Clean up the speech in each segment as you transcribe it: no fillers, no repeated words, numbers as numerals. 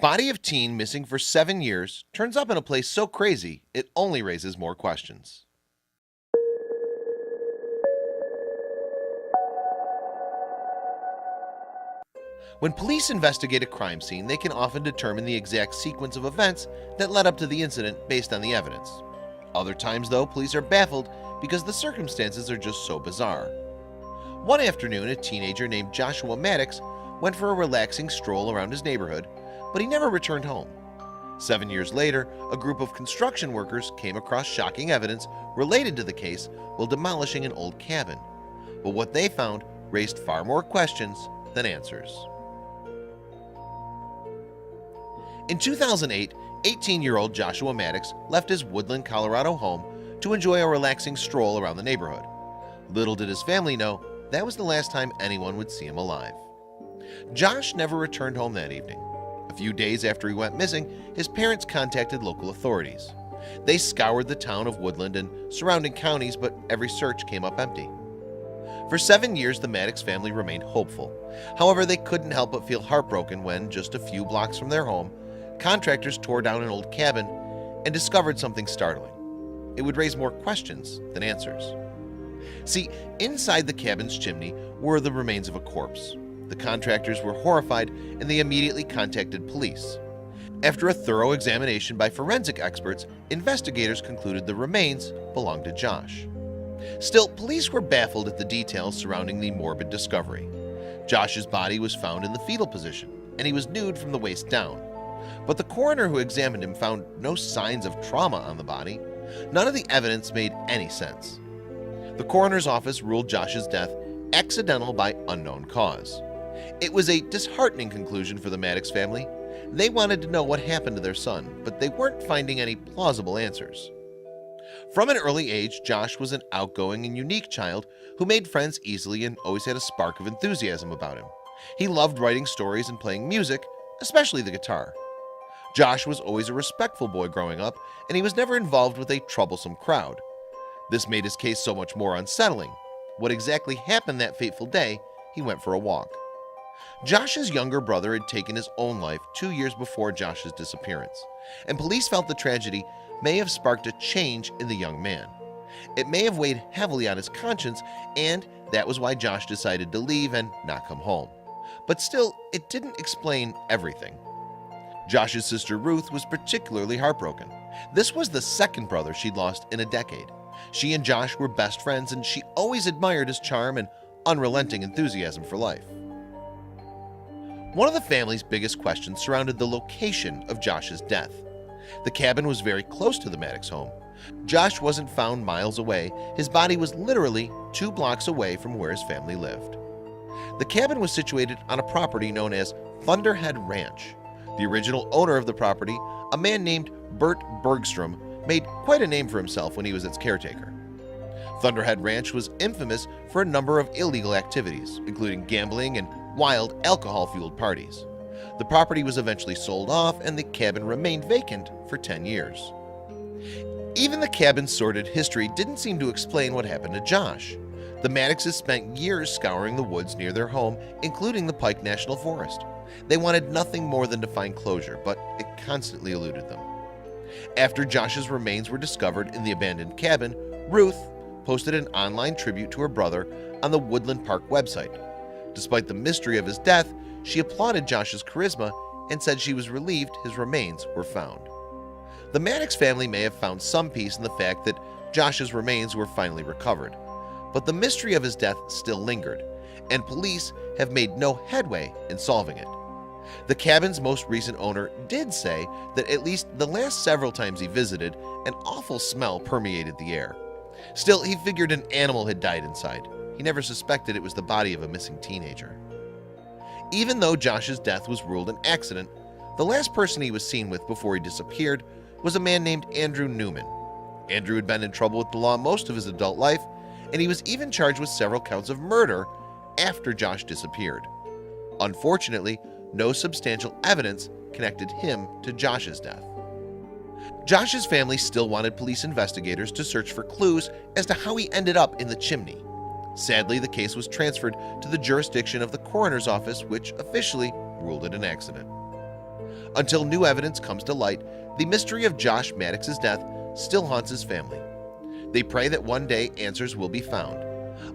Body of teen missing for 7 years turns up in a place so crazy it only raises more questions. When police investigate a crime scene, they can often determine the exact sequence of events that led up to the incident based on the evidence. Other times, though, police are baffled because the circumstances are just so bizarre. One afternoon, a teenager named Joshua Maddox went for a relaxing stroll around his neighborhood, but he never returned home. 7 years later, a group of construction workers came across shocking evidence related to the case while demolishing an old cabin. But what they found raised far more questions than answers. In 2008, 18-year-old Joshua Maddox left his Woodland, Colorado home to enjoy a relaxing stroll around the neighborhood. Little did his family know that was the last time anyone would see him alive. Josh never returned home that evening. A few days after he went missing, his parents contacted local authorities. They scoured the town of Woodland and surrounding counties, but every search came up empty. For 7 years, the Maddox family remained hopeful. However, they couldn't help but feel heartbroken when, just a few blocks from their home, contractors tore down an old cabin and discovered something startling. It would raise more questions than answers. See, inside the cabin's chimney were the remains of a corpse. The contractors were horrified and they immediately contacted police. After a thorough examination by forensic experts, investigators concluded the remains belonged to Josh. Still, police were baffled at the details surrounding the morbid discovery. Josh's body was found in the fetal position, and he was nude from the waist down. But the coroner who examined him found no signs of trauma on the body. None of the evidence made any sense. The coroner's office ruled Josh's death accidental by unknown cause. It was a disheartening conclusion for the Maddox family. They wanted to know what happened to their son, but they weren't finding any plausible answers. From an early age, Josh was an outgoing and unique child who made friends easily and always had a spark of enthusiasm about him. He loved writing stories and playing music, especially the guitar. Josh was always a respectful boy growing up, and he was never involved with a troublesome crowd. This made his case so much more unsettling. What exactly happened that fateful day? He went for a walk. Josh's younger brother had taken his own life 2 years before Josh's disappearance, and police felt the tragedy may have sparked a change in the young man. It may have weighed heavily on his conscience, and that was why Josh decided to leave and not come home. But still, it didn't explain everything. Josh's sister Ruth was particularly heartbroken. This was the second brother she'd lost in a decade. She and Josh were best friends, and she always admired his charm and unrelenting enthusiasm for life. One of the family's biggest questions surrounded the location of Josh's death. The cabin was very close to the Maddox home. Josh wasn't found miles away. His body was literally 2 blocks away from where his family lived. The cabin was situated on a property known as Thunderhead Ranch. The original owner of the property, a man named Bert Bergstrom, made quite a name for himself when he was its caretaker. Thunderhead Ranch was infamous for a number of illegal activities, including gambling and wild alcohol-fueled parties. The property was eventually sold off, and the cabin remained vacant for 10 years. Even the cabin's sordid history didn't seem to explain what happened to Josh. The Maddoxes spent years scouring the woods near their home, including the Pike National Forest. They wanted nothing more than to find closure, but it constantly eluded them. After Josh's remains were discovered in the abandoned cabin, Ruth posted an online tribute to her brother on the Woodland Park website. Despite the mystery of his death, she applauded Josh's charisma and said she was relieved his remains were found. The Maddox family may have found some peace in the fact that Josh's remains were finally recovered, but the mystery of his death still lingered, and police have made no headway in solving it. The cabin's most recent owner did say that at least the last several times he visited, an awful smell permeated the air. Still, he figured an animal had died inside. He never suspected it was the body of a missing teenager. Even though Josh's death was ruled an accident, the last person he was seen with before he disappeared was a man named Andrew Newman. Andrew had been in trouble with the law most of his adult life, and he was even charged with several counts of murder after Josh disappeared. Unfortunately, no substantial evidence connected him to Josh's death. Josh's family still wanted police investigators to search for clues as to how he ended up in the chimney. Sadly, the case was transferred to the jurisdiction of the coroner's office, which officially ruled it an accident. Until new evidence comes to light, the mystery of Josh Maddox's death still haunts his family. They pray that one day answers will be found.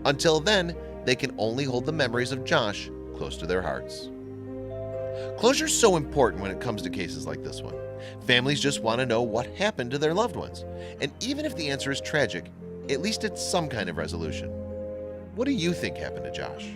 Until then, they can only hold the memories of Josh close to their hearts. Closure is so important when it comes to cases like this one. Families just want to know what happened to their loved ones, and even if the answer is tragic, at least it's some kind of resolution. What do you think happened to Josh?